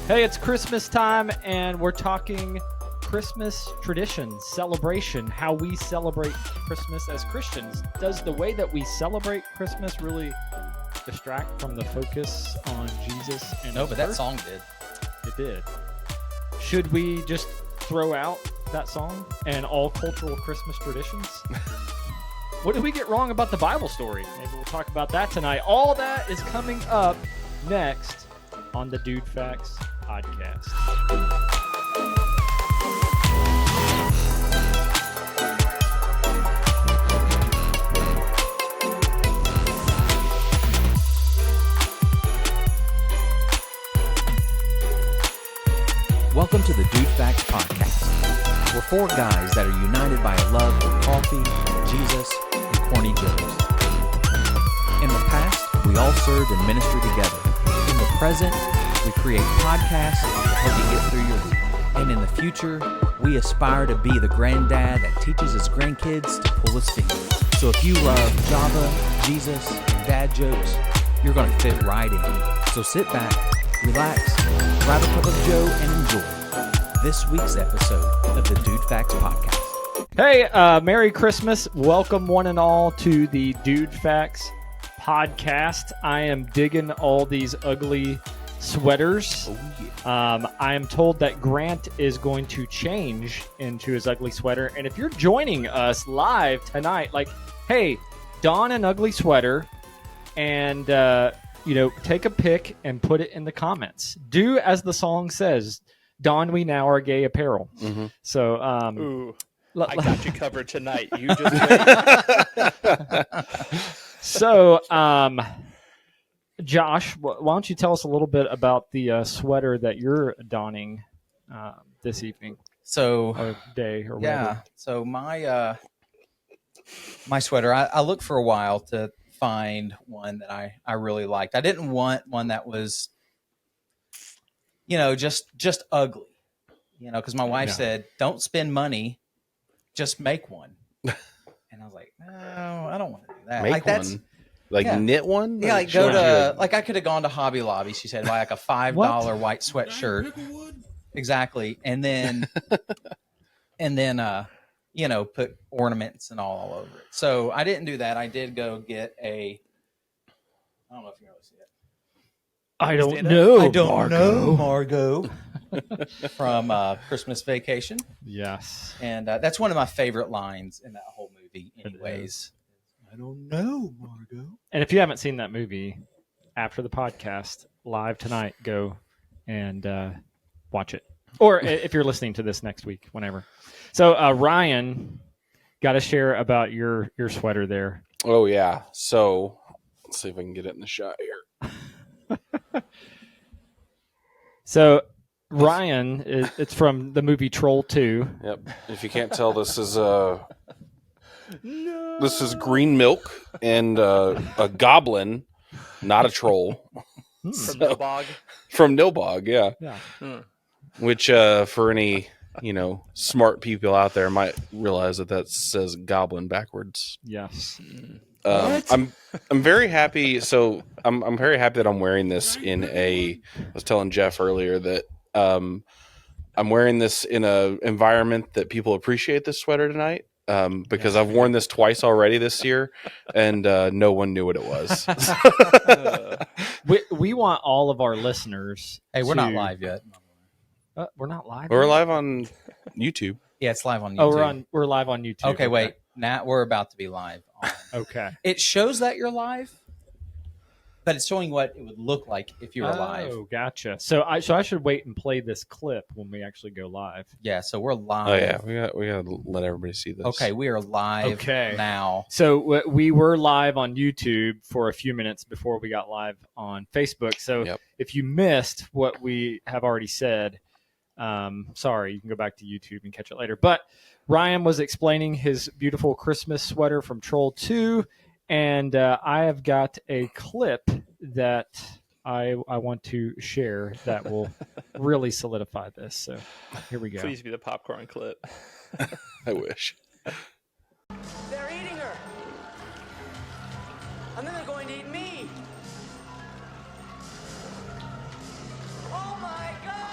Hey, it's Christmas time, and we're talking Christmas traditions, celebration, how we celebrate Christmas as Christians. Does the way that we celebrate Christmas really distract from the focus on Jesus? And no, but that song did. It did. Should we just throw out that song and all cultural Christmas traditions? What did we get wrong about the Bible story? Maybe we'll talk about that tonight. All that is coming up next on the DudeFax podcast. Welcome to the DudeFax podcast. We're four guys that are united by a love for coffee, Jesus, and corny jokes. In the past, we all served in ministry together. In the present, we create podcasts to help you get through your week. And in the future, we aspire to be the granddad that teaches his grandkids to pull his finger. So if you love Java, Jesus, and dad jokes, you're going to fit right in. So sit back, relax, grab a cup of Joe, and enjoy this week's episode of the DudeFax podcast. Hey, Merry Christmas. Welcome one and all to the DudeFax podcast. I am digging all these ugly sweaters. Oh, yeah. I am told that Grant is going to change into his ugly sweater. And if you're joining us live tonight, like, hey, don an ugly sweater and, take a pic and put it in the comments. Do as the song says, don we now our gay apparel. Mm-hmm. So, ooh, I got you covered tonight. You just wait. So, Josh, why don't you tell us a little bit about the sweater that you're donning this evening? So, or day, or yeah. whatever. So my sweater, I looked for a while to find one that I really liked. I didn't want one that was, just ugly, because my wife said, don't spend money, just make one. And I was like, no, I don't want to do that. Make one? Knit one? Yeah, go to, I could have gone to Hobby Lobby. She said, buy like a $5 white sweatshirt. Exactly. And then, put ornaments and all over it. So I didn't do that. I did go get I don't know if you know this yet. I don't know, Margot. From Christmas Vacation. Yes. And that's one of my favorite lines in that whole movie anyways. I don't know, Margot. And if you haven't seen that movie, after the podcast, live tonight, go and watch it. Or if you're listening to this next week, whenever. So, Ryan, got to share about your sweater there. Oh, yeah. So, let's see if I can get it in the shot here. So, Ryan, it's from the movie Troll 2. Yep. If you can't tell, this is this is green milk and a goblin, not a troll. From Nilbog. From Nilbog, yeah. Yeah. Which for any smart people out there might realize that says goblin backwards. Yes. I'm very happy. So I'm very happy that I'm wearing this I was telling Jeff earlier that I'm wearing this in a environment that people appreciate this sweater tonight. Because I've worn this twice already this year, and no one knew what it was. We want all of our listeners. Hey, we're not live yet. We're not live. We're live on YouTube. Yeah, it's live on YouTube. Oh, we're live on YouTube. Okay, wait. Now we're about to be live. Okay. It shows that you're live, but it's showing what it would look like if you were live. Oh, gotcha. So I should wait and play this clip when we actually go live. Yeah, so we're live. Oh yeah, we got to let everybody see this. Okay, we are live now. So we were live on YouTube for a few minutes before we got live on Facebook. So if you missed what we have already said, sorry, you can go back to YouTube and catch it later. But Ryan was explaining his beautiful Christmas sweater from Troll 2, and I have got a clip that I want to share that will really solidify this. So here we go. Please be the popcorn clip. I wish. They're eating her. And then they're going to eat me. Oh my God!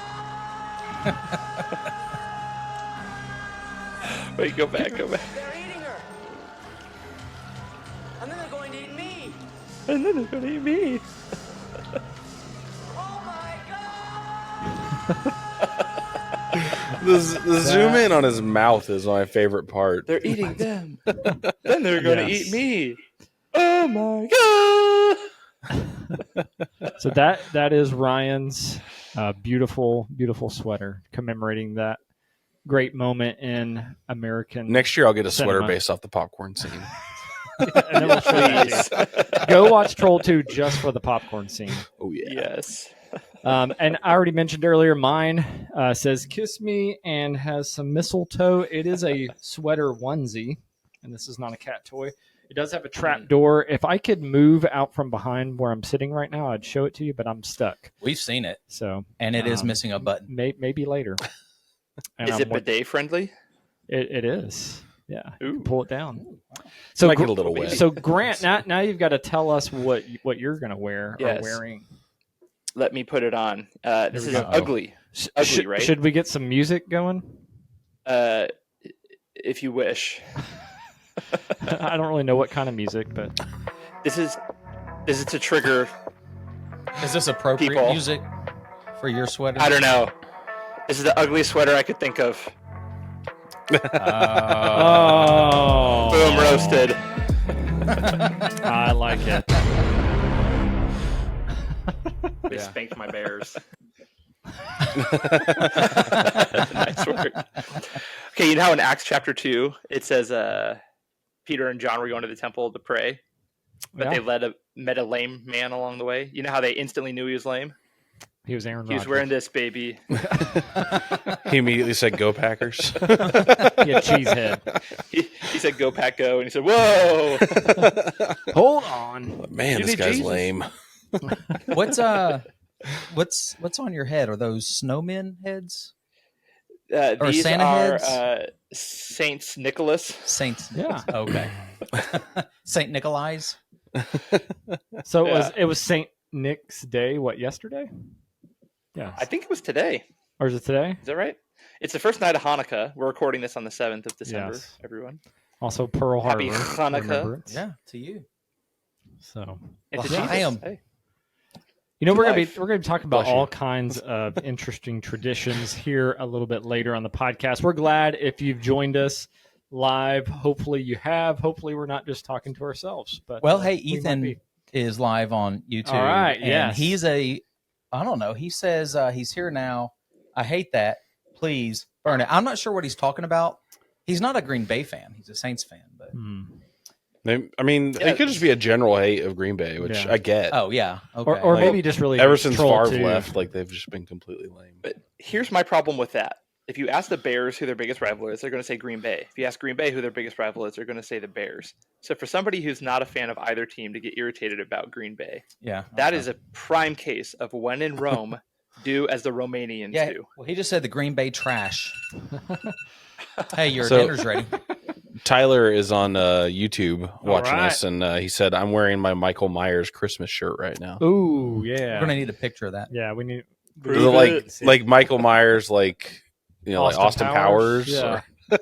Wait, go back. They're eating her. And then they're going to eat me. And then they're going to eat me. Oh my God! The zoom in on his mouth is my favorite part. They're eating them. Then they're going to Yes. eat me. Oh my God! So that is Ryan's beautiful sweater commemorating that great moment in American. Next year, I'll get a sweater cinema. based off the popcorn scene. And then we'll show you. Go watch Troll 2 just for the popcorn scene. Oh yeah. Yes. And I already mentioned earlier, mine says "Kiss Me" and has some mistletoe. It is a sweater onesie, and this is not a cat toy. It does have a trap door. If I could move out from behind where I'm sitting right now, I'd show it to you, but I'm stuck. We've seen it, So, and it is missing a button. maybe later. And Is it bidet friendly? It is. Yeah. You can Ooh. pull it down. So Might get a little wet. So Grant, now you've got to tell us what you're going to wear Yes. or wearing. Let me put it on. This we is go. ugly. Ugly, should, right? Should we get some music going? If you wish. I don't really know what kind of music, but This is to trigger. Is this appropriate People. music for your sweater? I don't know. This is the ugliest sweater I could think of. oh, Boom, roasted. I like it. They spanked my bears. Nice work. Okay, you know how in Acts chapter 2 it says Peter and John were going to the temple to pray, but they met a lame man along the way. You know how they instantly knew he was lame? He was Aaron He was Rodgers. wearing this, baby. He immediately said, "Go Packers." Yeah, cheese head. He said, "Go Pack, go," and he said, "Whoa." Hold on. Man, You this need guy's Jesus. lame. What's on your head? Are those snowmen heads? Or These Santa are heads? Saints Nicholas. Saints. Yeah. Okay. Saint Nikolai's. So Yeah. it was Saint Nick's Day. What, yesterday? Yeah. I think it was today. Or is it today? Is that right? It's the first night of Hanukkah. We're recording this on the 7th of December, Yes. everyone. Also Pearl Happy Harbor. Hanukkah. Remembrance. Yeah, to you. So And to Well, Jesus. I am- Hey. you know, To we're life. gonna be talking about Bless you. all kinds of interesting traditions here a little bit later on the podcast. We're glad if you've joined us live. Hopefully you have. Hopefully we're not just talking to ourselves. But Well, hey, we might Ethan be. is live on YouTube. All right, and yes. he's I don't know. He says he's here now. I hate that. Please burn it. I'm not sure what he's talking about. He's not a Green Bay fan. He's a Saints fan. But I mean, it could just be a general hate of Green Bay, which Yeah. I get. oh yeah, okay. Or Like, maybe just really Ever since Troll Favre 2. left, like they've just been completely lame. But here's my problem with that. If you ask the Bears who their biggest rival is, they're going to say Green Bay. If you ask Green Bay who their biggest rival is, they're going to say the Bears. So for somebody who's not a fan of either team to get irritated about Green Bay, yeah, that is a prime case of when in Rome, do as the Romanians yeah. do. Well, he just said the Green Bay trash. Hey, your So- dinner's ready. Tyler is on YouTube watching right. us, and he said, "I'm wearing my Michael Myers Christmas shirt right now." Ooh, yeah. We're gonna need a picture of that. Yeah, we need. Is it like Michael Myers, like like Austin Powers? Yeah. Or-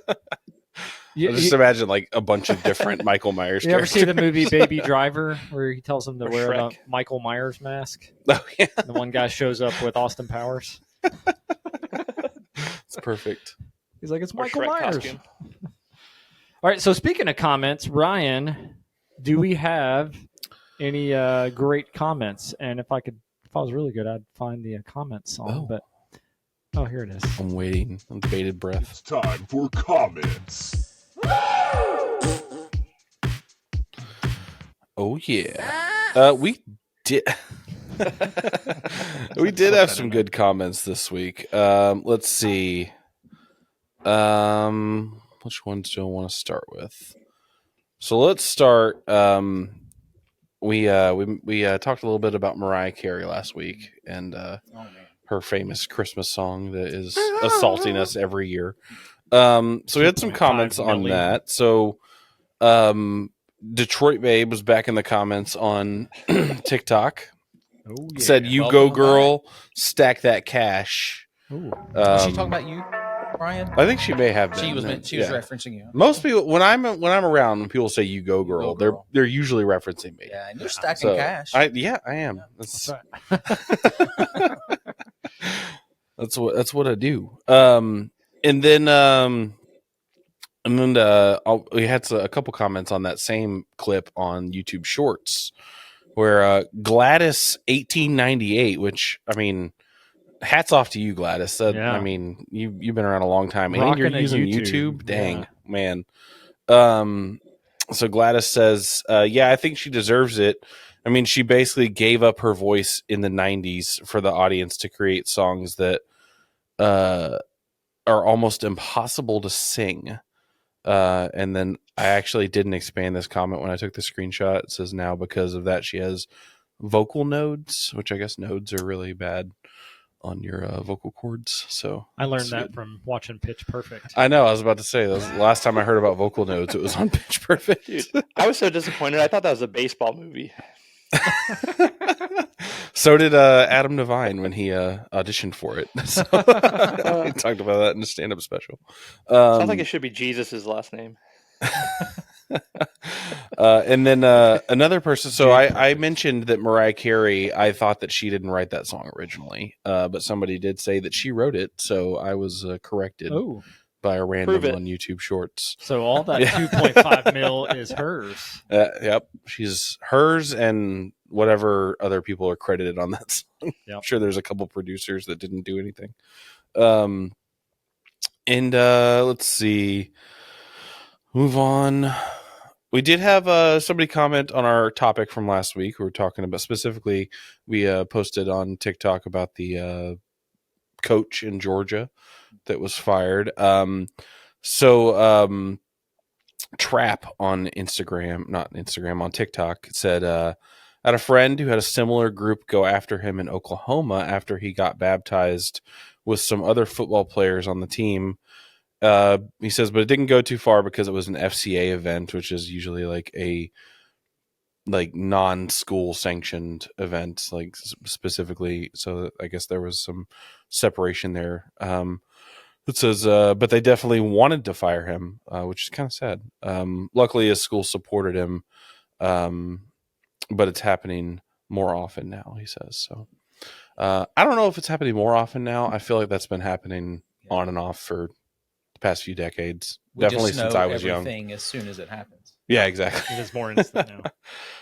You, I just imagine like a bunch of different Michael Myers. you ever see the characters. movie Baby Driver, where he tells him to Or wear the Shrek. Michael Myers mask? Oh yeah, The one guy shows up with Austin Powers. it's perfect. He's like, "It's Or Michael Shrek Myers." costume. All right. So speaking of comments, Ryan, do we have any great comments? And if I was really good, I'd find the comments song. Oh. But here it is. I'm waiting on bated breath. It's time for comments. Oh yeah, we did. We did have some good comments this week. Let's see. Which ones do I want to start with? So let's start. We talked a little bit about Mariah Carey last week and her famous Christmas song that is assaulting us every year. So we had some 2.5 comments on million. that. So, Detroit Babe was back in the comments on TikTok. Oh, Said, "You Welcome go, back. girl. Stack that cash." Ooh. Was she talking about you, Brian? I think she may have been. She was referencing you. Most people, when I'm around, when people say "you go girl," they're usually referencing me. Yeah, and you're stacking cash. I am. That's right. That's what I do. And then we had a couple comments on that same clip on YouTube Shorts, where Gladys 1898, which I mean, hats off to you, Gladys. I mean, you've been around a long time, and you're using YouTube. Dang, man. So Gladys says, yeah, I think she deserves it. I mean, she basically gave up her voice in the 90s for the audience to create songs that are almost impossible to sing. And then I actually didn't expand this comment when I took the screenshot. It says now because of that she has vocal nodes, which I guess nodes are really bad on your vocal cords. So I learned that from watching Pitch Perfect. I know. I was about to say, that was the last time I heard about vocal nodes. It was on Pitch Perfect. Dude, I was so disappointed. I thought that was a baseball movie. So did Adam Devine when he auditioned for it. So, he talked about that in the stand-up special. Sounds like it should be Jesus' last name. And then another person. So I mentioned that Mariah Carey, I thought that she didn't write that song originally, but somebody did say that she wrote it. So I was corrected by a random on YouTube Shorts. So all that 2.5 mil is hers. Yep. She's hers and whatever other people are credited on that song. Yep. I'm sure there's a couple producers that didn't do anything. And let's see. Move on. We did have somebody comment on our topic from last week. We were talking about specifically, we posted on TikTok about the coach in Georgia that was fired. Trap on on TikTok said, I had a friend who had a similar group go after him in Oklahoma after he got baptized with some other football players on the team. He says, but it didn't go too far because it was an FCA event, which is usually like a non-school sanctioned event, like specifically. So I guess there was some separation there. It says, but they definitely wanted to fire him, which is kind of sad. Luckily, his school supported him, but it's happening more often now, he says. So I don't know if it's happening more often now. I feel like that's been happening on and off for the past few decades. Definitely since I was young. As soon as it happens. Yeah, exactly. It is more instant now. But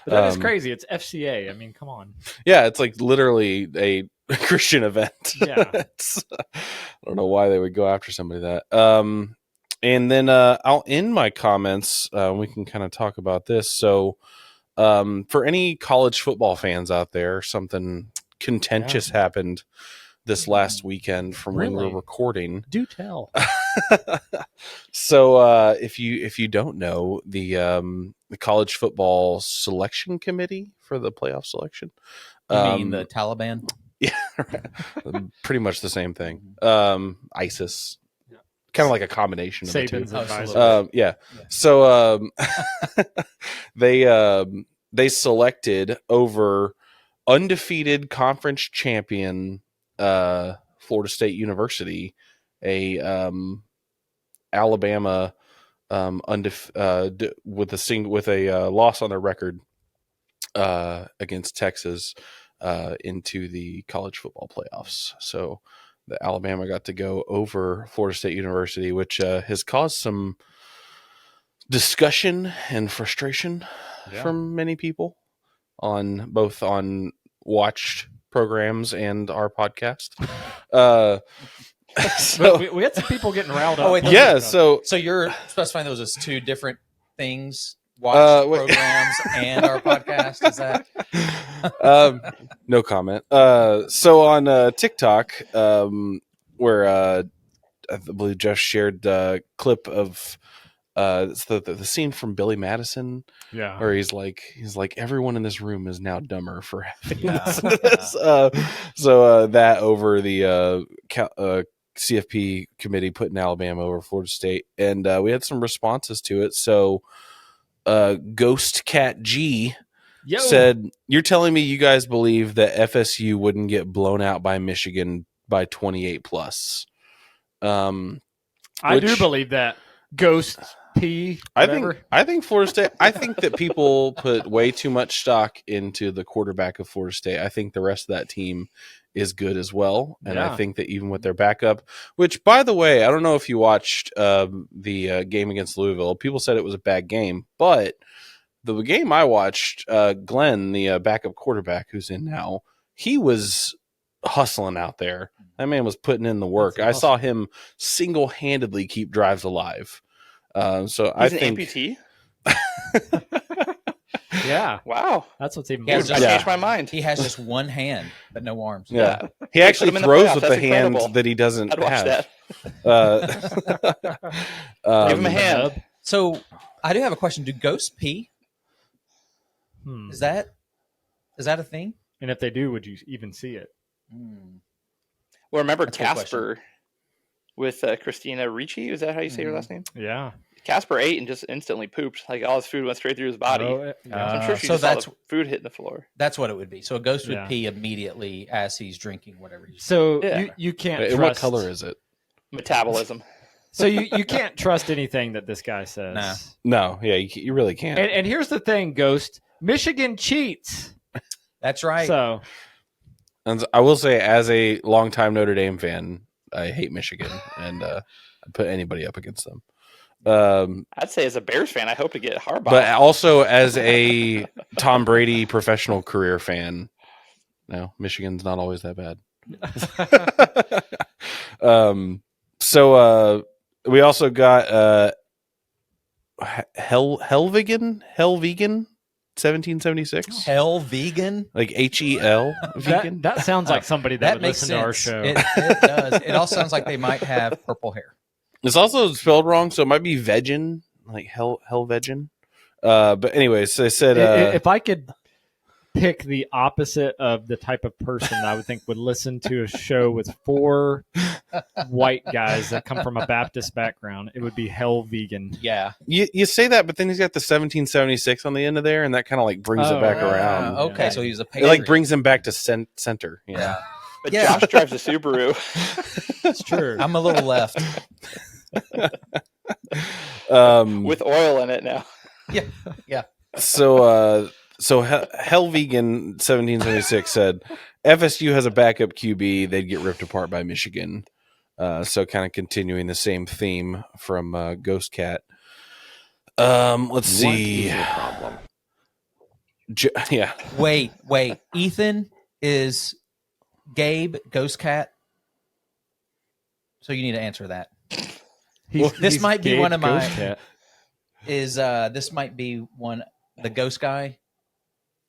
that is crazy. It's FCA. I mean, come on. Yeah, it's like literally a Christian event. Yeah. I don't know why they would go after somebody that. And then I'll end my comments. We can kind of talk about this. So for any college football fans out there, something contentious happened this last weekend from when we were recording. Do tell. So if you don't know, the college football selection committee for the playoff selection. You mean the Taliban? Yeah, pretty much the same thing. ISIS, kind of like a combination of Saban's the two. Yeah. So they selected over undefeated conference champion Florida State University, a Alabama with a loss on their record against Texas into the college football playoffs. So the Alabama got to go over Florida State University, which has caused some discussion and frustration from many people on watched programs and our podcast. So we had some people getting riled up. Oh, wait, so you're specifying those as two different things? Watch programs and our podcast? Is that no comment. So on TikTok, where I believe Jeff shared the clip of it's the scene from Billy Madison, where he's like everyone in this room is now dumber for having listened to this. So that over the CFP committee putting Alabama over Florida State, and we had some responses to it. So Ghost Cat G said, "You're telling me you guys believe that FSU wouldn't get blown out by Michigan by 28 plus. I do believe that. Ghost P. Whatever. I think Florida State. I think that people put way too much stock into the quarterback of Florida State. I think the rest of that team is good as well, and I think that even with their backup, which by the way, I don't know if you watched the game against Louisville. People said it was a bad game, but the game I watched, Glenn, the backup quarterback who's in now, he was hustling out there. That man was putting in the work. I saw him single-handedly keep drives alive. So I think amputee. Yeah. Wow. That's what's even I more. changed my mind. He has just one hand, but no arms. Yeah. He actually put him in the throws playoffs. with That's the hand incredible. that he doesn't I'd watch have. that. Give him a hand. So I do have a question. Do ghosts pee? Is that a thing? And if they do, would you even see it? Well, remember That's a good Casper with Christina Ricci? Is that how you say her last name? Yeah. Casper ate and just instantly pooped. Like all his food went straight through his body. Oh, So I'm sure she so just saw that's the food hitting the floor. That's what it would be. So a ghost would Yeah. pee immediately as he's drinking whatever he's So Yeah. you can't And trust. what color is it? Metabolism. So you can't trust anything that this guy says. Nah. No, yeah, you really can't. And here's the thing, Ghost. Michigan cheats. That's right. So And I will say, as a longtime Notre Dame fan, I hate Michigan, and I put anybody up against them. I'd say as a Bears fan, I hope to get Harbaugh. But also as a Tom Brady professional career fan, no, Michigan's not always that bad. So we also got Helvigen 1776, Hell vegan. like HEL vegan. that sounds like somebody that would makes listen to our sense. show. It does. It also sounds like they might have purple hair. It's also spelled wrong, so it might be vegin, like Helvegin. But anyways, so they said If I could pick the opposite of the type of person I would think would listen to a show with 4 white guys that come from a Baptist background, it would be Hell Vegan. Yeah. you say that, but then he's got the 1776 on the end of there, and that kind of like brings it back around. Okay, Yeah. so he's a It patriot. like brings him back to center. You know? Yeah. But Yeah. Josh drives a Subaru. It's true. I'm a little left. With oil in it now. Yeah. So Hell Vegan 1776 said FSU has a backup QB, they'd get ripped apart by Michigan. So kind of continuing the same theme from Ghost Cat. Let's see. What is the problem? Yeah. Wait. Ethan is Gabe Ghost Cat. So you need to answer that. This might be one of my- Ghost Cat. This might be one, the ghost guy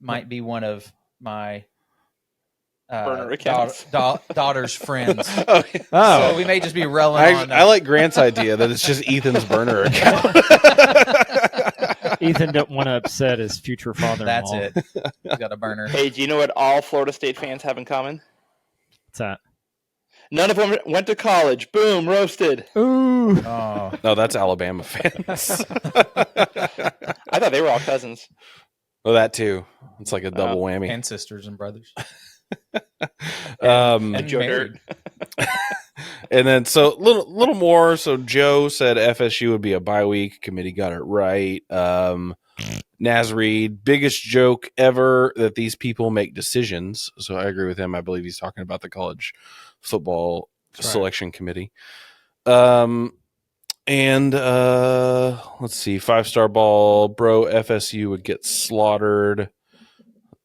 might be one of my Burner accounts. daughter's friends. Oh, So we may just be relevant on I like Grant's idea that it's just Ethan's burner account. Ethan don't want to upset his future father-in-law. That's it. He's got a burner. Hey, do you know what all Florida State fans have in common? What's that? None of them went to college. Boom, roasted. Ooh. Oh, No, that's Alabama fans. I thought they were all cousins. Well, that too. It's like a double whammy. and sisters and brothers. And Joe married. Dirt. And then so little more. So Joe said FSU would be a bye week. Committee got it right. Naz Reed, biggest joke ever that these people make decisions. So I agree with him. I believe he's talking about the college football selection committee. And let's see, 5-star ball, bro. FSU would get slaughtered.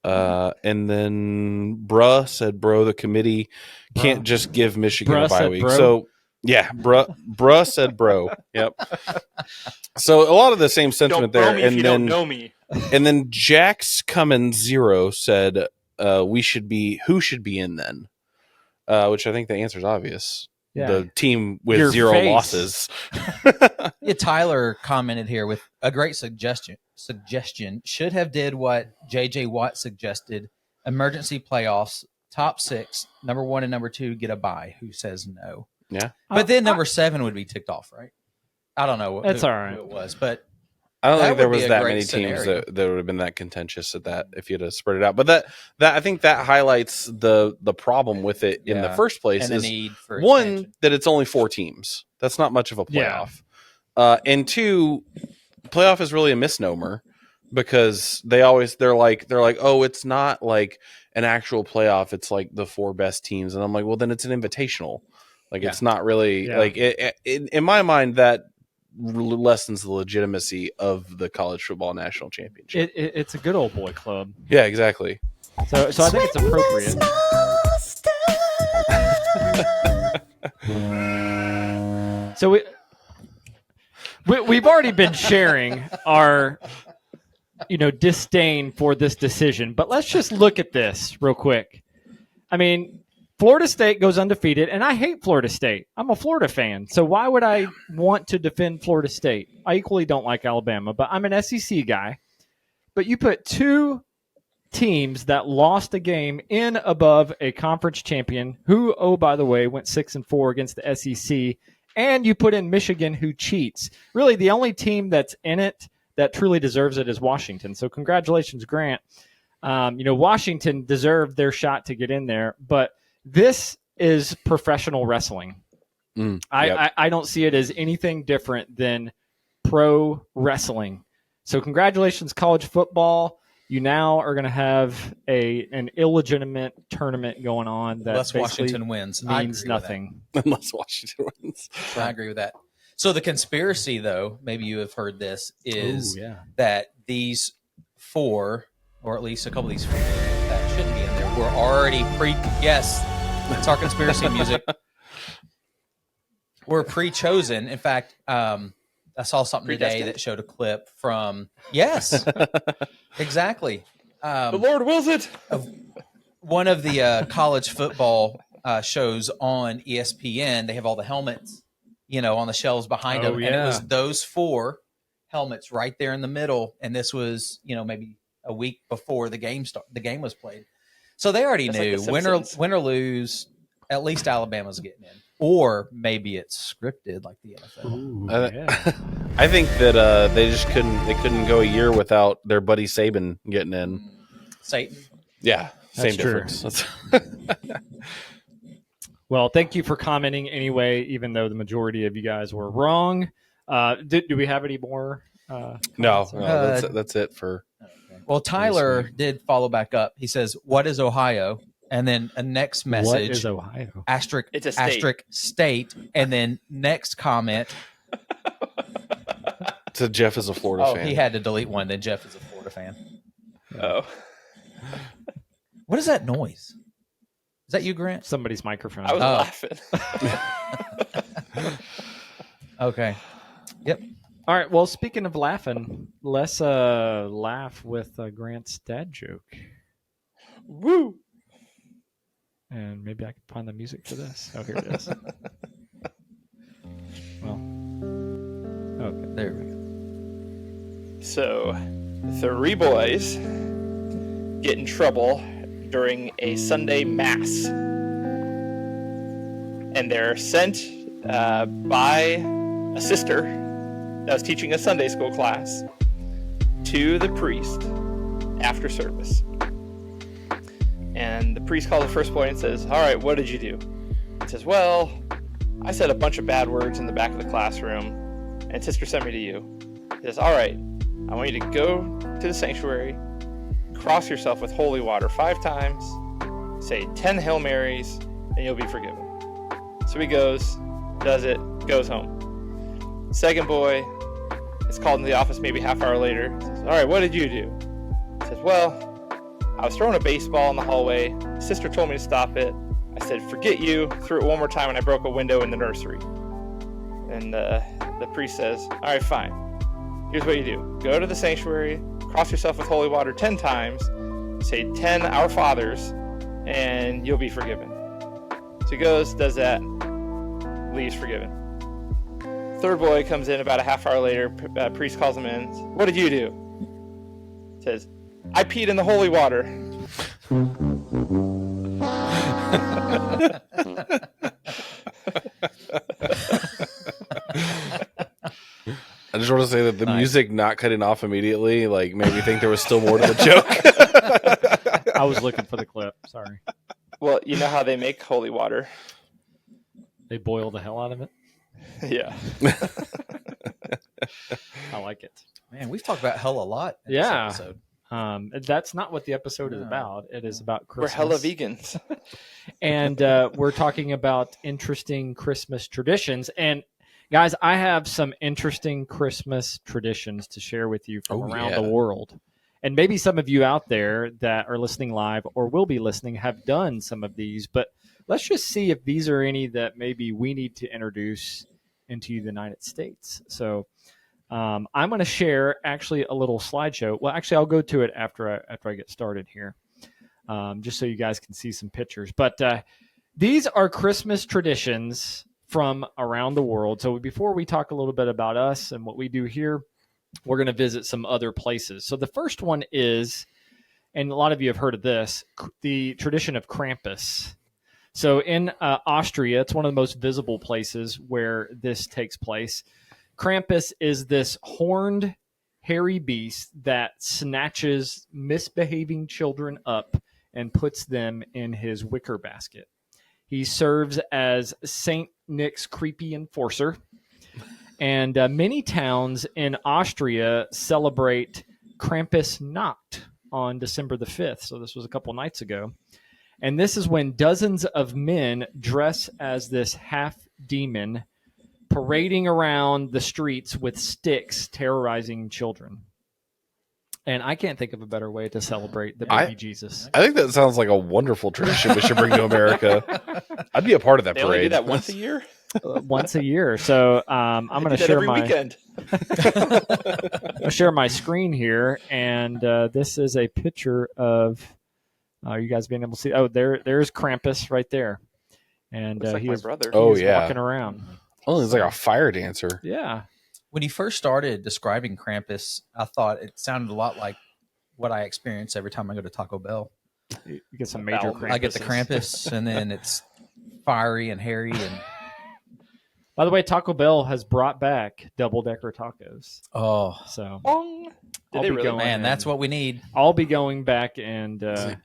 And then bruh said, bro, the committee can't just give Michigan Bruh a bye said week. bro? So yeah, bruh said bro. Yep. So a lot of the same sentiment Don't there. bro me if you And don't then know me. and then Jax Cummins 0 said who should be in then? Which I think the answer is obvious. Yeah. The team with Your 0 face. losses. Yeah, Tyler commented here with a great suggestion. Should have did what JJ Watt suggested. Emergency playoffs, top 6, number 1 and number 2 get a bye. Who says no? Yeah. But then number 7 would be ticked off, right? I don't know. That's who all right. it was, but I don't That think there would be was a that great many teams scenario. that would have been that contentious at that if you'd have spread it out. But that I think that highlights the problem with it in the Yeah. first place And the is need for one, expansion. that it's only 4 teams. That's not much of a Yeah. playoff. And two, playoff is really a misnomer because they're like, oh, it's not like an actual playoff. It's like the 4 best teams. And I'm like, well, then it's an invitational. Like, Yeah. it's not really Yeah. like in my mind, that lessens the legitimacy of the college football national championship. It's a good old boy club. Yeah, exactly. So I think it's appropriate. So we've already been sharing our disdain for this decision, but let's just look at this real quick. I mean, Florida State goes undefeated, and I hate Florida State. I'm a Florida fan, so why would I want to defend Florida State? I equally don't like Alabama, but I'm an SEC guy. But you put 2 teams that lost a game in above a conference champion, who, oh, by the way, went 6-4 against the SEC, and you put in Michigan, who cheats. Really, the only team that's in it that truly deserves it is Washington. So congratulations, Grant. Washington deserved their shot to get in there, but this is professional wrestling. Yep. I don't see it as anything different than pro wrestling. So congratulations, college football. You now are going to have an illegitimate tournament going on that Unless basically Washington wins. means nothing. Unless Washington wins. I agree with that. So the conspiracy, though, maybe you have heard this, is Ooh, yeah. that these 4, or at least a couple of these 4 that shouldn't be in there, were already yes, it's our conspiracy music. Were pre-chosen. In fact, I saw something today that showed a clip from yes, exactly. The Lord wills it. One of the college football shows on ESPN. They have all the helmets, on the shelves behind them, and it was those 4 helmets right there in the middle. And this was, maybe a week before the game was played. So they already knew, like win or lose, at least Alabama's getting in. Or maybe it's scripted like the NFL. Ooh, I think that they just couldn't go a year without their buddy Saban getting in. Satan. Yeah, same That's true. difference. Well, thank you for commenting anyway, even though the majority of you guys were wrong. Do we have any more? No, that's it for. Well, Tyler did follow back up. He says, "What is Ohio?" And then a next message. What is Ohio? Asterisk, It's a state. asterisk state. And then next comment. So Jeff is a Florida fan. He had to delete one. Then Jeff is a Florida fan. Oh. What is that noise? Is that you, Grant? Somebody's microphone. I was laughing. Okay. Yep. All right. Well, speaking of laughing, let's laugh with Grant's dad joke. Woo! And maybe I can find the music for this. Oh, here it is. Well, okay, there we go. So, 3 boys get in trouble during a Sunday mass. And they're sent by a sister that was teaching a Sunday school class to the priest after service. And the priest calls the first boy and says, "All right, what did you do?" He says, "Well, I said a bunch of bad words in the back of the classroom, and sister sent me to you." He says, "All right, I want you to go to the sanctuary, cross yourself with holy water 5 times, say 10 Hail Marys, and you'll be forgiven." So he goes, does it, goes home. Second boy is called into the office maybe half hour later. He says, "All right, what did you do?" He says, "Well, I was throwing a baseball in the hallway. Sister told me to stop it. I said, forget you,' threw it one more time, and I broke a window in the nursery." And the priest says, "All right, fine. Here's what you do. Go to the sanctuary, cross yourself with holy water 10 times, say 10 Our Fathers, and you'll be forgiven." So he goes, does that, leaves forgiven. Third boy comes in about a half hour later. Priest calls him in. "What did you do?" Says, "I peed in the holy water." just want to say that the music not cutting off immediately, like, made me think there was still more to the joke. I was looking for the clip. Sorry. Well, you know how they make holy water? They boil the hell out of it. Yeah. I like it. Man, we've talked about hell a lot in Yeah. this episode. That's not what the episode is about. It is about Christmas. We're hella vegans. And we're talking about interesting Christmas traditions. And guys, I have some interesting Christmas traditions to share with you from around the world. And maybe some of you out there that are listening live or will be listening have done some of these. But let's just see if these are any that maybe we need to introduce into the United States. So I'm going to share actually a little slideshow. Well, actually, I'll go to it after I get started here, just so you guys can see some pictures. But these are Christmas traditions from around the world. So before we talk a little bit about us and what we do here, we're going to visit some other places. So the first one is, and a lot of you have heard of this, the tradition of Krampus. So in Austria, it's one of the most visible places where this takes place. Krampus is this horned, hairy beast that snatches misbehaving children up and puts them in his wicker basket. He serves as Saint Nick's creepy enforcer. And many towns in Austria celebrate Krampusnacht on December the 5th. So this was a couple nights ago. And this is when dozens of men dress as this half-demon parading around the streets with sticks, terrorizing children. And I can't think of a better way to celebrate the baby Jesus. I think that sounds like a wonderful tradition we should bring to America. I'd be a part of that They parade. only do that once a year? Once a year. So I'm going to share weekend. I'll share my screen here, and this is a picture of you guys being able to see. Oh, there's Krampus right there, and Looks like he my is brother. walking around. Oh, it's like a fire dancer. Yeah. When you first started describing Krampus, I thought it sounded a lot like what I experience every time I go to Taco Bell. You get some major Krampuses. I get the Krampus, and then it's fiery and hairy. And by the way, Taco Bell has brought back double-decker tacos. oh, So Did they really? man, that's what we need. I'll be going back and I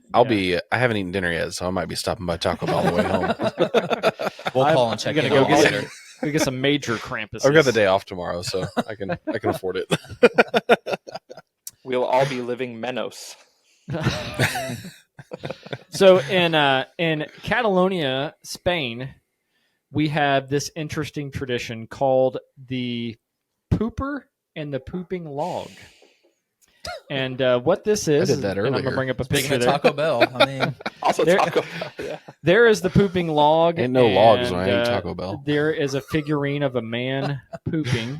haven't eaten dinner yet, so I might be stopping by Taco Bell on the way home. We'll call and check I'm in gonna go later. get some major Krampuses. I've got the day off tomorrow, so I can afford it. We'll all be living Menos. So in Catalonia, Spain, we have this interesting tradition called the pooper and the pooping log. And what this is, I did that and I'm earlier. gonna bring up a Speaking picture of there. Taco Bell, I mean, Also There- Taco Bell. Yeah. There is the pooping log. Ain't no logs when I and, eat Taco Bell. There is a figurine of a man pooping.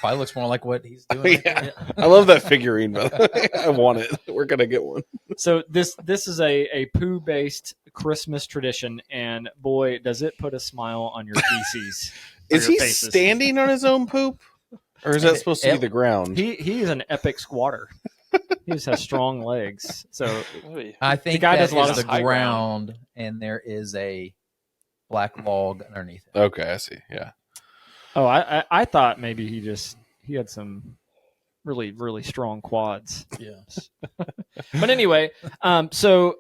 probably looks more like what he's doing. Yeah. I love that figurine, by the way. I want it. We're gonna get one. So this is a poo-based Christmas tradition, and boy, does it put a smile on your feces. or Is your he faces. standing on his own poop, or is that supposed to be the ground? He is an epic squatter. He just has strong legs. So Oy. I think guy that does a lot is of the high ground, and there is a black log underneath it. Okay, I see. Yeah. oh, I thought maybe he had some really, really strong quads. Yes. But anyway, so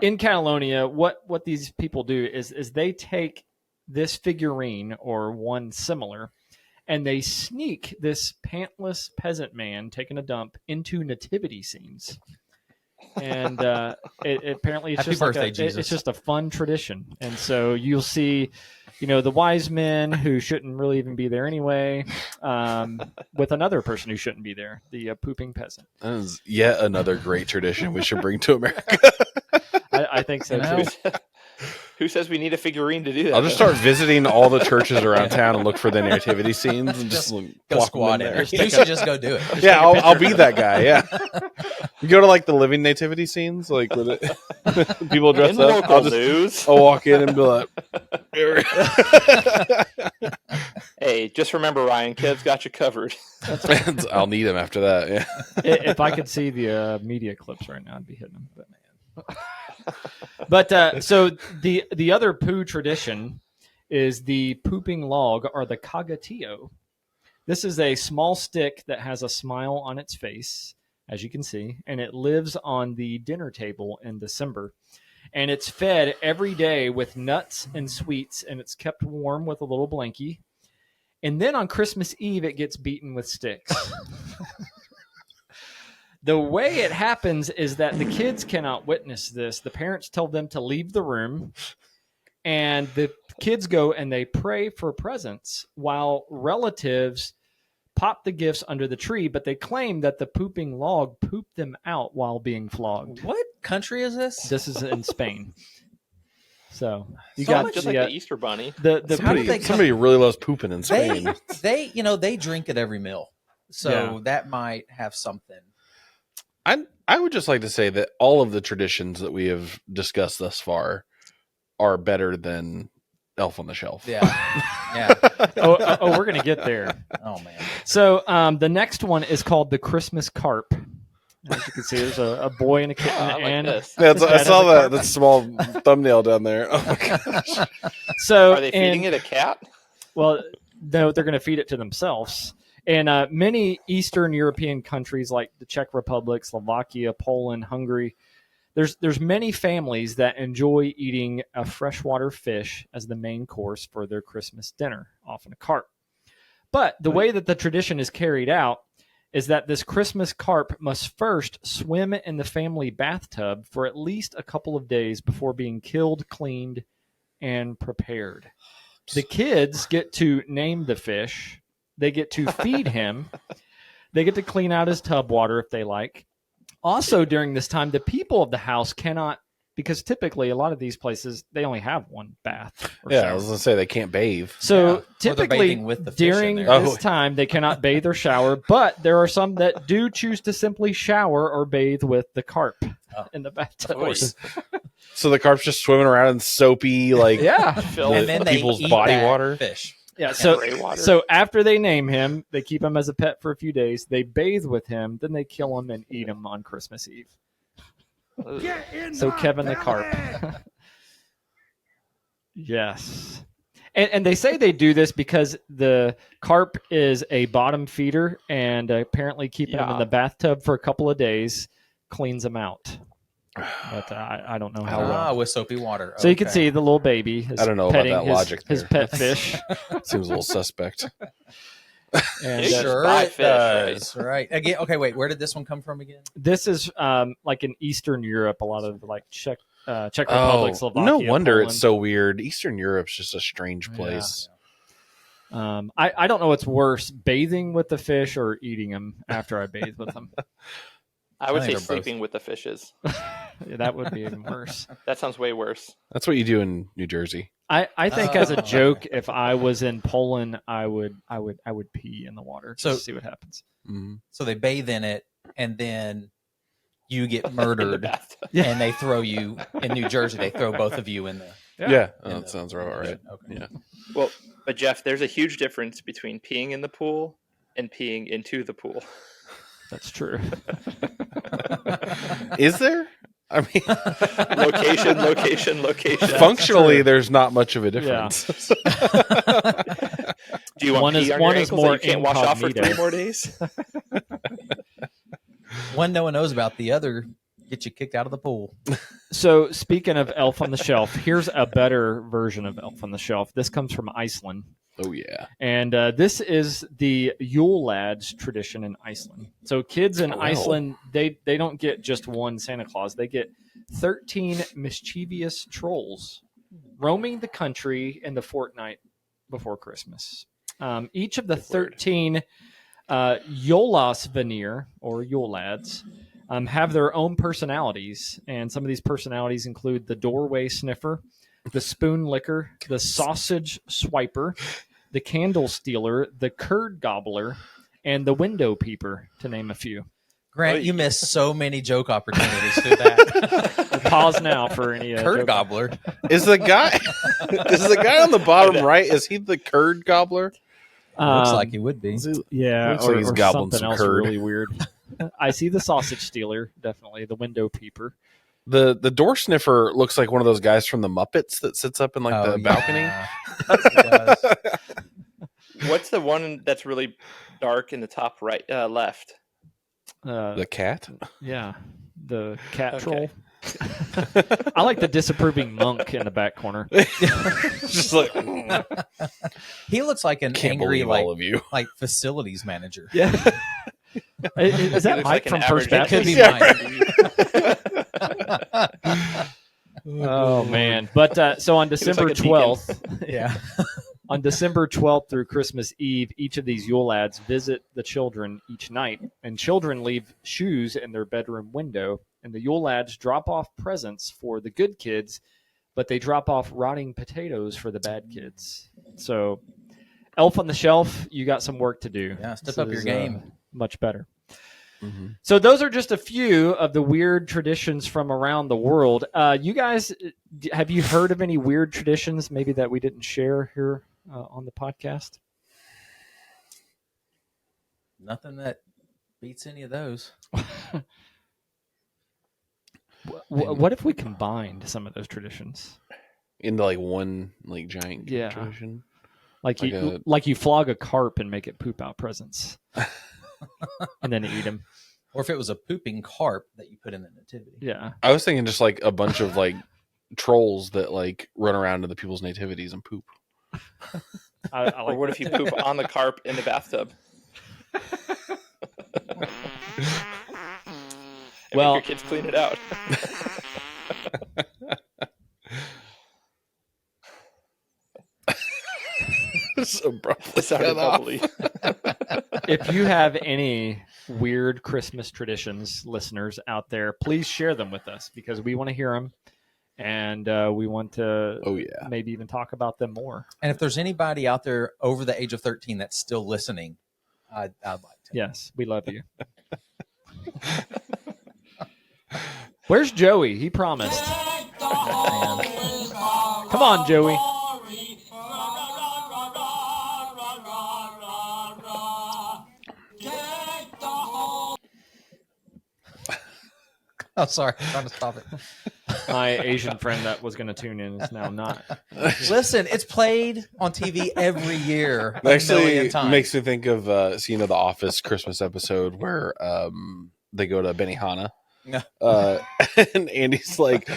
in Catalonia, what these people do is they take this figurine or one similar, and they sneak this pantless peasant man taking a dump into nativity scenes. And it apparently it's Happy just birthday, like Jesus. it's just a fun tradition. And so you'll see, the wise men who shouldn't really even be there anyway, with another person who shouldn't be there, the pooping peasant. That is yet another great tradition we should bring to America. I think so You know? too. Who says we need a figurine to do that? I'll just start visiting all the churches around town and look for the nativity scenes and just Go walk squat them in there. there. You should just go do it. Yeah, I'll be that guy. Yeah, you go to like the living nativity scenes, like with it, people dress In up. local news. I'll walk in and be like, Hey, just remember, Ryan, Kev's got you covered. I'll need him after that. Yeah, If I could see the media clips right now, I'd be hitting them. But so the other poo tradition is the pooping log or the cagatillo. This is a small stick that has a smile on its face, as you can see, and it lives on the dinner table in December. And it's fed every day with nuts and sweets, and it's kept warm with a little blankie. And then on Christmas Eve, it gets beaten with sticks. The way it happens is that the kids cannot witness this. The parents tell them to leave the room, and the kids go and they pray for presents while relatives pop the gifts under the tree, but they claim that the pooping log pooped them out while being flogged. What country is this? This is in Spain. So you So got much just like the Easter Bunny. Somebody really loves pooping in Spain. They drink at every meal, so that might have something. I would just like to say that all of the traditions that we have discussed thus far are better than Elf on the Shelf. Yeah. Yeah. oh, we're gonna get there. Oh man. So the next one is called the Christmas Carp. As you can see, there's a boy and a kitten, I like and this. Yeah, his I dad saw has a that small thumbnail down there. Oh my gosh. So Are they feeding it a cat? Well, no, they're going to feed it to themselves. And many Eastern European countries like the Czech Republic, Slovakia, Poland, Hungary, there's many families that enjoy eating a freshwater fish as the main course for their Christmas dinner, often a carp. But the way that the tradition is carried out is that this Christmas carp must first swim in the family bathtub for at least a couple of days before being killed, cleaned, and prepared. The kids get to name the fish. They get to feed him. They get to clean out his tub water if they like. Also, during this time, the people of the house cannot, because typically a lot of these places, they only have one bath. Yeah, shower. I was going to say they can't bathe. So they're typically bathing with the fish during in there. this time, they cannot bathe or shower, but there are some that do choose to simply shower or bathe with the carp in the bathtub. Of course. So the carp's just swimming around in soapy, like Yeah. Phil, And then they people's eat body that water. fish. Yeah, gray water. so after they name him, they keep him as a pet for a few days. They bathe with him, then they kill him and eat him on Christmas Eve. So Kevin the carp. Yes. And they say they do this because the carp is a bottom feeder, and apparently keeping him in the bathtub for a couple of days cleans him out. But I don't know how well. With soapy water. So you can see the little baby. I don't know about that logic His there. pet fish. Seems a little suspect. And Sure Buy it fish, does. Right. Again. Okay. Wait. Where did this one come from again? this is like in Eastern Europe, a lot of like Czech Republic, Slovakia. No wonder Poland. it's so weird. Eastern Europe's just a strange place. I don't know what's worse, bathing with the fish or eating them after I bathe with them. I would I say think they're both. sleeping with the fishes. That would be even worse. That sounds way worse. That's what you do in New Jersey. I think as a Oh. joke, if I was in Poland, I would pee in the water just So- to see what happens. Mm-hmm. So they bathe in it, and then you get In the murdered, bathtub. and they throw you in New Jersey. They throw both of you in the. Yeah, in that the sounds right. ocean. Okay. Yeah. Well, but Jeff, there's a huge difference between peeing in the pool and peeing into the pool. That's true. Is there? I mean, Location. functionally, true. there's not much of a difference. Do you want One pee is- on one your is ankles more that you can't wash off for incognito. 3 more days? One no one knows about. The other get you kicked out of the pool. So speaking of Elf on the Shelf, here's a better version of Elf on the Shelf. This comes from Iceland. Oh yeah. And this is the Yule Lads tradition in Iceland. So kids in Wow. Iceland, they don't get just one Santa Claus. They get 13 mischievous trolls roaming the country in the fortnight before Christmas. Each of the 13 Jólasveinir, or Yule Lads, have their own personalities. And some of these personalities include the doorway sniffer, the spoon licker, the sausage swiper, the candle stealer, the curd gobbler, and the window peeper, to name a few. Grant, you missed so many joke opportunities through that. We'll pause now for any Curd joke. gobbler. Is the guy on the bottom right? Is he the curd gobbler? Looks like he would be. Is he- Yeah, Looks like he's or gobbling something some else curd. really weird. I see the sausage stealer, definitely. The window peeper. The door sniffer looks like one of those guys from the Muppets that sits up in like the balcony. Yeah. Yes, it does. What's the one that's really dark in the top right, left? The cat? Yeah, the cat Okay. troll. I like the disapproving monk in the back corner. Just like, He looks like an can't angry, believe like, all of you. like facilities manager. Yeah. Is that He looks Mike like an from First average Baptist? Could be Mike. Oh man! But so on December like a deacon. 12th, Yeah. on December 12th through Christmas Eve, each of these Yule lads visit the children each night, and children leave shoes in their bedroom window, and the Yule lads drop off presents for the good kids, but they drop off rotting potatoes for the bad kids. So, Elf on the Shelf, you got some work to do. Yeah, step This up your is, game. much better. Mm-hmm. So those are just a few of the weird traditions from around the world. You guys, have you heard of any weird traditions maybe that we didn't share here on the podcast? Nothing that beats any of those. What if we combined some of those traditions? Into like one like giant Yeah. tradition. Like Like you flog a carp and make it poop out presents, and then eat them. Or if it was a pooping carp that you put in the nativity. Yeah. I was thinking just like a bunch of like trolls that like run around to the people's nativities and poop. I Or like what if you poop on the carp in the bathtub? And Well- make your kids clean it out. So abruptly It sounded cut off. bubbly. If you have any weird Christmas traditions, listeners out there, please share them with us because we want to hear them, and we want to Oh yeah. maybe even talk about them more. And if there's anybody out there over the age of 13 that's still listening, I'd like to. Yes, we love you. Where's Joey? He promised. Come on, Joey. Oh, sorry. I'm trying to stop it. My Asian friend that was going to tune in is now not. Listen, it's played on TV every year. It actually times. makes me think of scene of the Office Christmas episode where they go to Benihana. Yeah. And Andy's like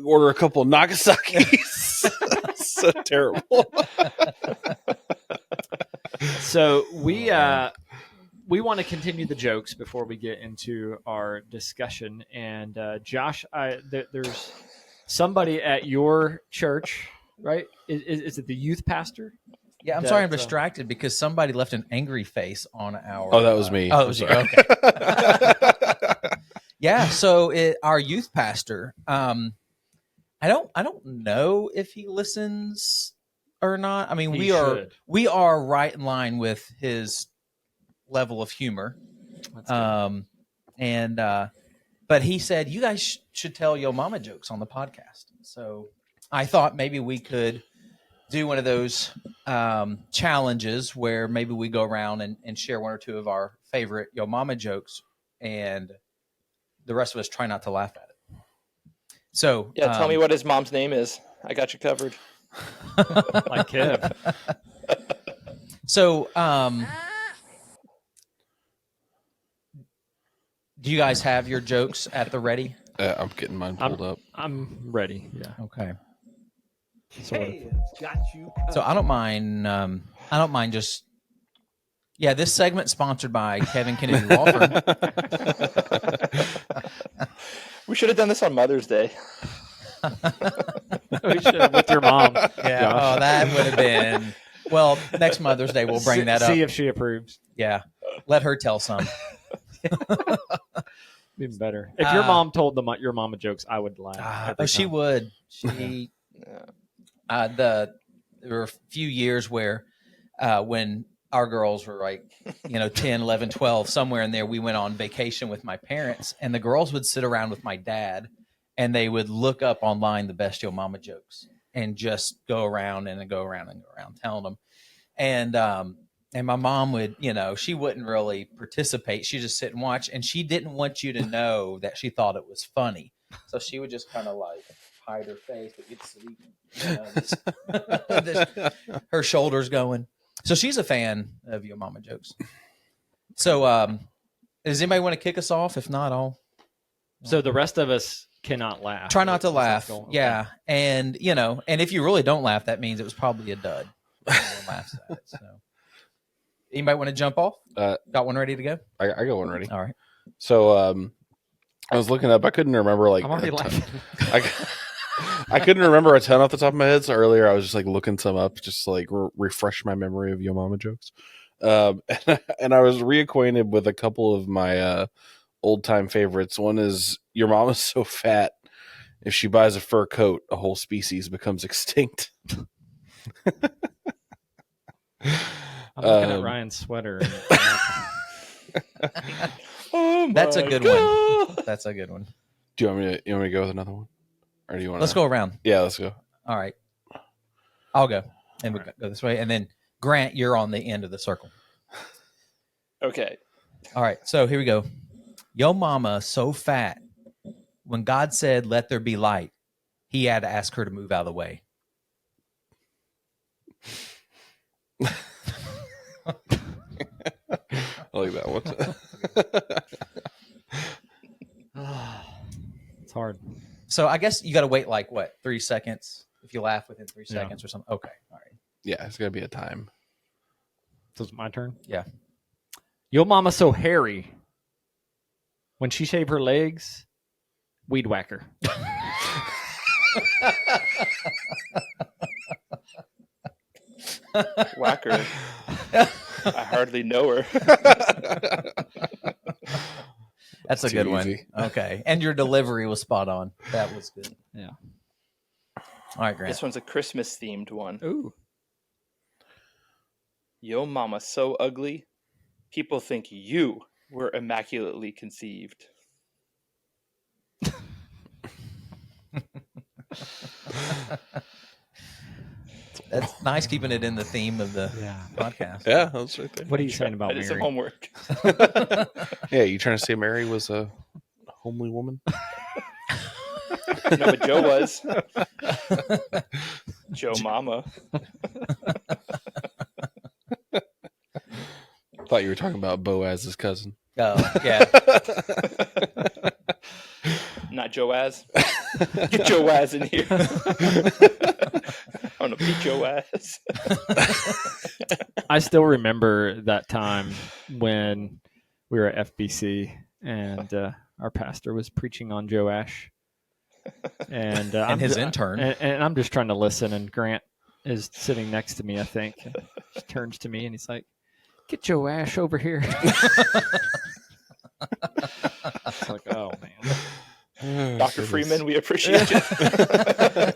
order a couple Nagasaki's. So terrible. So we want to continue the jokes before we get into our discussion. And Josh, there's somebody at your church, right? Is it the youth pastor? Yeah, I'm sorry, I'm distracted because somebody left an angry face on our. Oh, that was me. Oh, it I'm was you. sorry. Okay. Yeah, so our youth pastor, I don't know if he listens or not. I mean, He we are right in line with his level of humor. That's good. But he said you guys should tell Yo Mama jokes on the podcast. So I thought maybe we could do one of those challenges where maybe we go around and share one or two of our favorite Yo Mama jokes, and the rest of us try not to laugh at it. So Yeah, tell me what his mom's name is. I got you covered. Like Kev. So do you guys have your jokes at the ready? I'm getting mine pulled up. I'm ready. Yeah. Okay. Sort of. So I don't mind. I don't mind just. Yeah, this segment sponsored by Kevin Kennedy Law Firm. We should have done this on Mother's Day. We should have with your mom. Yeah. Josh. Oh, that would have been. Well, next Mother's Day we'll bring that up. See if she approves. Yeah, let her tell some. Even better. If your mom told your mama jokes, I would laugh. every Oh, she time. would. She. There were a few years where when our girls were like, 10, 11, 12, somewhere in there, we went on vacation with my parents, and the girls would sit around with my dad, and they would look up online the best Yo Mama jokes and just go around telling them. And my mom would, she wouldn't really participate. She'd just sit and watch, and she didn't want you to know that she thought it was funny. So she would just kind of like hide her face, but you'd see her shoulders going. So she's a fan of Yo Mama jokes. So does anybody want to kick us off? If not, I'll. So the rest of us cannot laugh. Try not to That's laugh. the goal. Yeah. And, and if you really don't laugh, that means it was probably a dud. No one laughs at it, so. Anybody want to jump off? Got one ready to go? I got one ready. All right. So I was looking up. I couldn't remember I'm already laughing. I couldn't remember a ton off the top of my head. So earlier I was just like looking some up, just to like refresh my memory of Yo Mama jokes. And I was reacquainted with a couple of my old time favorites. One is your mama's so fat, if she buys a fur coat, a whole species becomes extinct. I'm looking at Ryan's sweater. That's a good one. That's a good one. Do you want me to go with another one, or do you want? Let's go around. Yeah, let's go. All right. I'll go, and we'll go this way, and then Grant, you're on the end of the circle. Okay. All right. So here we go. Yo mama so fat. When God said, "Let there be light," He had to ask her to move out of the way. I like that one. It's hard. So I guess you got to wait 3 seconds if you laugh within 3 seconds or something. Okay. All right. Yeah, it's gonna be a time. So it's my turn. Yeah. Yo mama so hairy. When she shaved her legs, weed whacker. Whacker. I hardly know her. That's a Too good one. easy. Okay. And your delivery was spot on. That was good. Yeah. All right, Grant. This one's a Christmas themed one. Ooh. Yo mama so ugly, people think you were immaculately conceived. That's nice keeping it in the theme of the podcast. Yeah, that's right there. What are you saying about I did some Mary? homework. Yeah, you trying to say Mary was a homely woman? No, but Joe was. Joe mama. Thought you were talking about Boaz's cousin. Oh, yeah. Not Joaz. Get Joaz in here. I want to beat Joaz. I still remember that time when we were at FBC and our pastor was preaching on Joash. And, And his intern. And I'm just trying to listen, and Grant is sitting next to me, I think. He turns to me and he's like, "Get Joash over here." It's like, oh, man. Dr. Freeman, we appreciate you.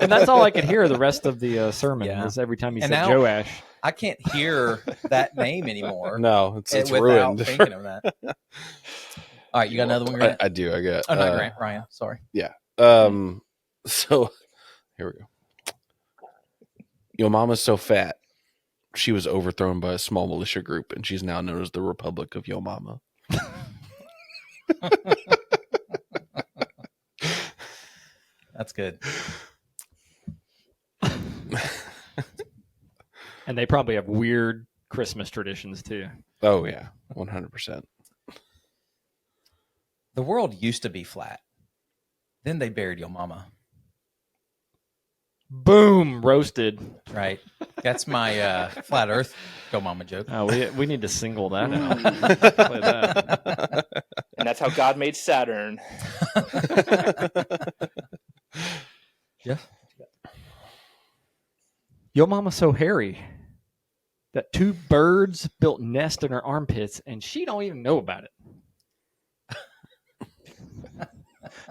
And that's all I could hear the rest of the sermon Yeah. was every time he And said now- Joash. I can't hear that name anymore. No, it's without ruined. thinking of that. All right, you got another one, Grant? I do. I got. Oh, not Grant. Ryan. Sorry. So here we go. Your mama's so fat, she was overthrown by a small militia group, and she's now known as the Republic of Yo Mama. That's good. And they probably have weird Christmas traditions too. Oh yeah, 100%. The world used to be flat. Then they buried your mama. Boom, roasted. Right. That's my flat Earth Yo Mama joke. Oh, we need to single that out. Play that. And that's how God made Saturn. Yeah. Yo mama so hairy that 2 birds built nest in her armpits and she don't even know about it.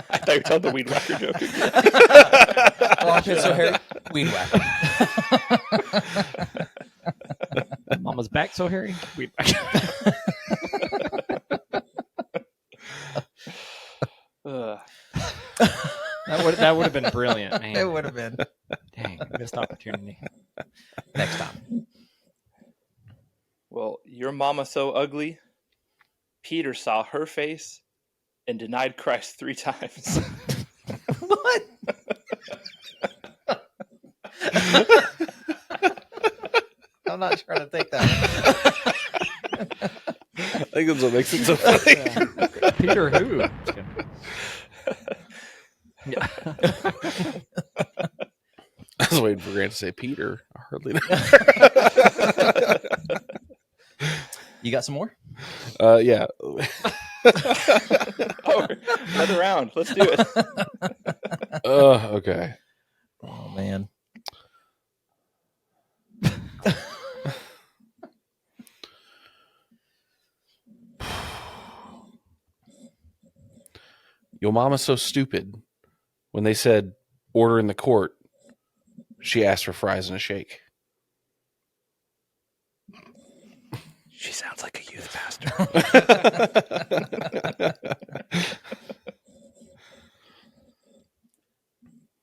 I thought you were telling the weed whacker joke. Armpits so hairy. Weed whacker. Mama's back so hairy. Weed whacker. Ugh. That would have been brilliant, man. It would have been. Dang, missed opportunity. Next time. Well, your mama so ugly, Peter saw her face and denied Christ 3 times. What? I'm not trying to take that one. I think that's what makes it so funny. Peter who? Yeah. I was waiting for Grant to say Peter. I hardly know. You got some more? Yeah. Oh, another round. Let's do it. Okay. Oh man. Your mama's so stupid. When they said order in the court, she asked for fries and a shake. She sounds like a youth pastor.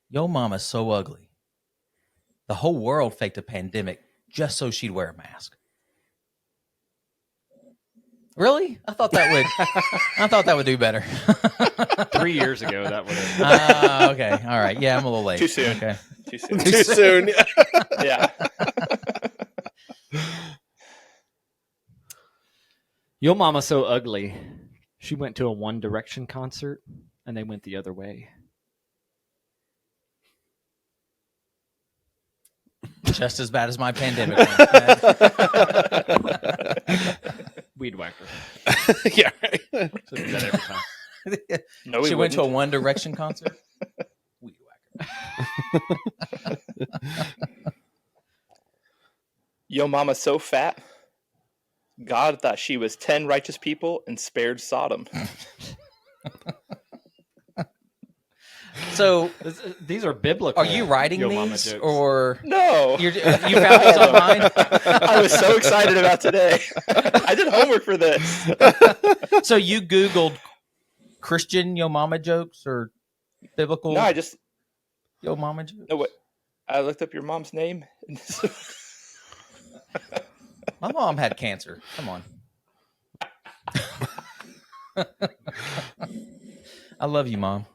Yo mama's so ugly. The whole world faked a pandemic just so she'd wear a mask. Really? I thought that would do better. 3 years ago, that would have. Okay. All right. Yeah, I'm a little late. Too soon. Okay. Too soon. Too soon. Yeah. Yo mama so ugly. She went to a One Direction concert and they went the other way. Just as bad as my pandemic. Weed whacker. Yeah. Right. So do that every time. No, we She went to a wouldn't. One Direction concert. Weed whacker. Yo mama so fat. God thought she was 10 righteous people and spared Sodom. So, These are biblical. are you writing Yo mama these, jokes. or No. you found these online? I was so excited about today. I did homework for this. So you Googled Christian Yo Mama jokes or biblical No, I just Yo Mama jokes? no. What? I looked up your mom's name. My mom had cancer. Come on. I love you, Mom.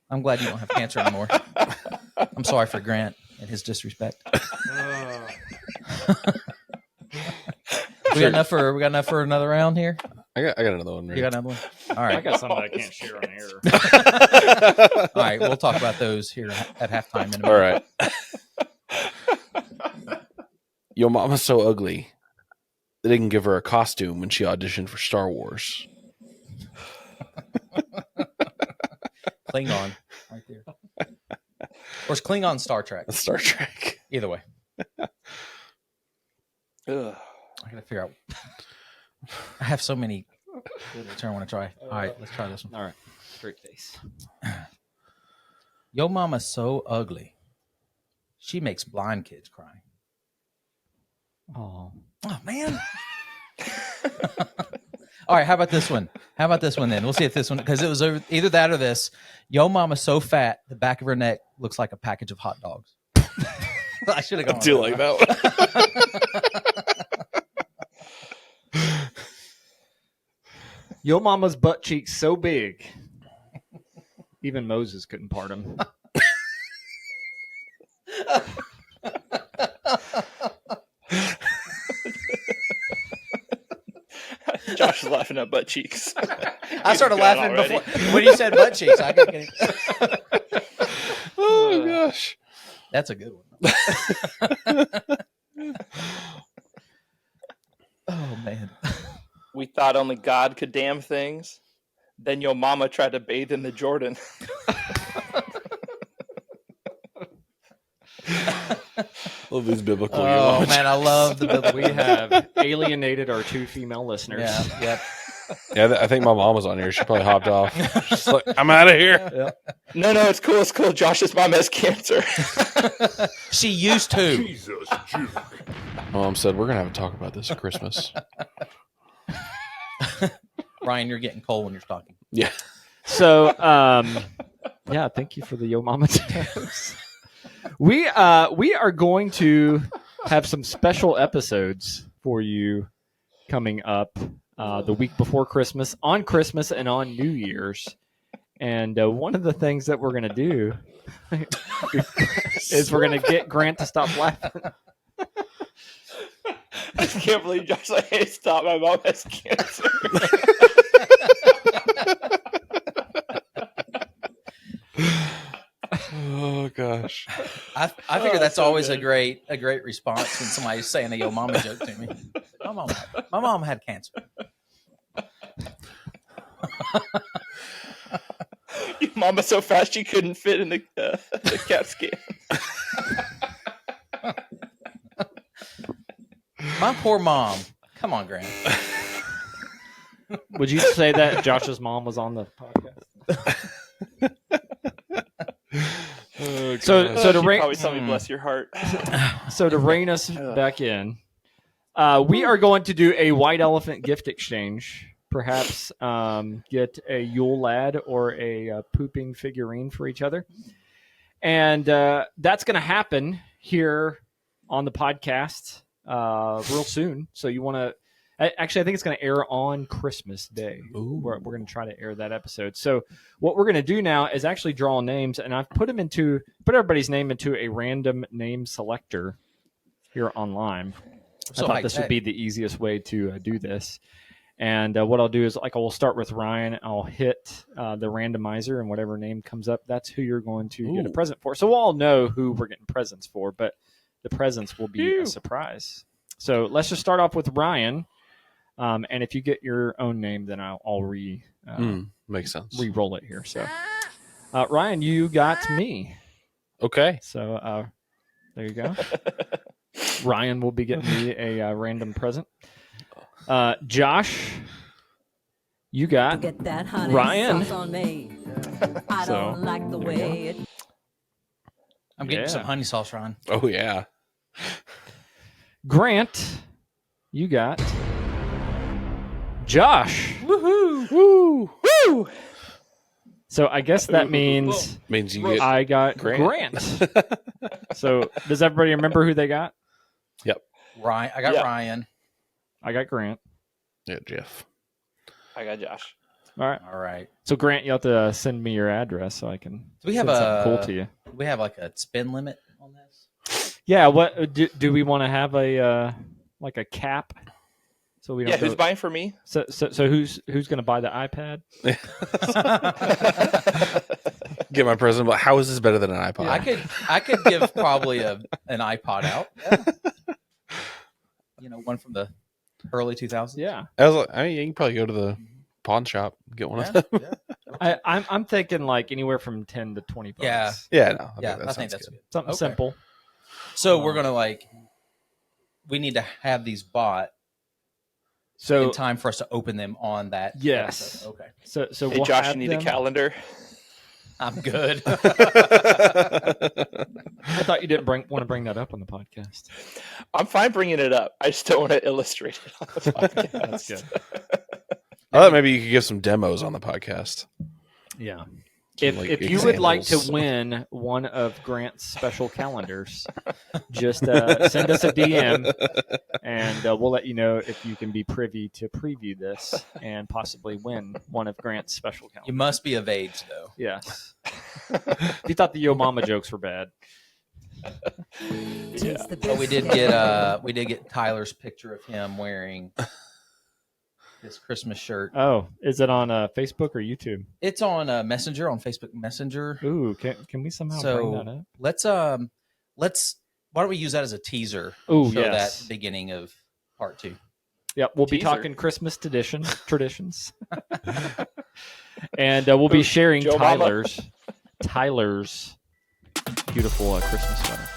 I'm glad you don't have cancer anymore. I'm sorry for Grant and his disrespect. We got enough for another round here? I got another one. Ready. You got another one? All I right. got something I can't share on air. All right. We'll talk about those here at halftime in a minute. All right. Your mama's so ugly. They didn't give her a costume when she auditioned for Star Wars. Klingon, right there. Or is Klingon Star Trek? That's Star Trek. Either way. Ugh. I gotta figure out. I have so many which I want to try. All right, let's try this one. All right. Straight face. Yo mama's so ugly. She makes blind kids cry. Oh. Oh man. All right, how about this one? How about this one then? We'll see if this one, because it was either that or this. Yo mama's so fat, the back of her neck looks like a package of hot dogs. I should have gone. I do like that one. Yo mama's butt cheeks so big. Even Moses couldn't part them. Josh is laughing at butt cheeks. I started He's laughing gone already. before when you said butt cheeks. I got Oh gosh. That's a good one. Oh man. We thought only God could damn things. Then your mama tried to bathe in the Jordan. Love these biblical. Oh man, I love the biblical. We have alienated our 2 female listeners. Yeah, yep. Yeah, I think my mom was on here. She probably hopped off. She's like, I'm out of here. No, it's cool. It's cool. Josh's mom has cancer. She used to. Jesus, Juke. My mom said, we're going to have a talk about this at Christmas. Ryan, you're getting cold when you're talking. Yeah. So, yeah, thank you for the Yo Mama jokes. We are going to have some special episodes for you coming up the week before Christmas, on Christmas, and on New Year's. And one of the things that we're going to do is we're going to get Grant to stop laughing. I just can't believe Josh's like, hey, stop, my mom has cancer. Oh gosh. I figure that's so always good. a great response when somebody's saying a yo mama joke to me. My mom had cancer. Your mom was so fast she couldn't fit in the CAT scan. My poor mom. Come on, Grant. Would you say that Josh's mom was on the podcast? So to probably rein, tell me bless your heart. so to rein us back in, we are going to do a white elephant gift exchange. Perhaps get a Yule lad or a pooping figurine for each other, and that's going to happen here on the podcast real soon. So you want to. Actually, I think it's going to air on Christmas Day. We're going to try to air that episode. So what we're going to do now is actually draw names, and I've put everybody's name into a random name selector here online. I thought this would be the easiest way to do this. And what I'll do is, I will start with Ryan. I'll hit the randomizer, and whatever name comes up, that's who you're going to get a present for. So we'll all know who we're getting presents for, but the presents will be a surprise. So let's just start off with Ryan. And if you get your own name, then I'll Makes sense. re-roll it here. So, Ryan, you got me. Okay. So there you go. Ryan will be getting me a random present. Josh, you got Get that honey Ryan. sauce on me. I So, don't like the way it. I'm getting Yeah. some honey sauce, Ryan. Oh yeah. Grant, you got Josh. Woohoo! Woo! Woo! So I guess that means Means you get. I got Grant. So does everybody remember who they got? Ryan, I got Yeah. Ryan. I got Grant. Yeah, Jeff. I got Josh. All right. All right. So Grant, you have to send me your address so I can Do we have send something cool to you. We have like a spin limit on this. Yeah. What do we want to have a like a cap? So we don't. Yeah, go- who's buying for me? So who's going to buy the iPad? Get my present. But how is this better than an iPod? I could give probably an iPod out. Yeah. One from the early 2000s. Yeah. I mean, you can probably go to the pawn shop and get one of them. Yeah. I'm thinking like anywhere from $10 to $20. Yeah. Yeah, no. Yeah, that I think sounds that's good. good. Something Okay. simple. So we're gonna we need to have these bought So in time for us to open them on that. Yes. episode. Okay. So Hey, we'll Josh, have you need them. a calendar. I'm good. I thought you didn't want to bring that up on the podcast. I'm fine bringing it up. I just don't want to illustrate it on the podcast. That's good. I thought maybe you could give some demos on the podcast. Yeah. Some, If you would like to examples. win one of Grant's special calendars, just send us a DM, and we'll let you know if you can be privy to preview this and possibly win one of Grant's special You calendars. must be of age though. Yes. If you thought the Yo Mama jokes were bad. Taste the But we did get Tyler's picture of him wearing his Christmas shirt. Oh, is it on Facebook or YouTube? It's on Messenger, on Facebook Messenger. Ooh, can we somehow bring that up? Let's why don't we use that as a teaser? Ooh, Show yes. that beginning of part 2. Yep, we'll be Teaser. talking Christmas traditions, and we'll be sharing Joe Mama. Tyler's beautiful Christmas sweater.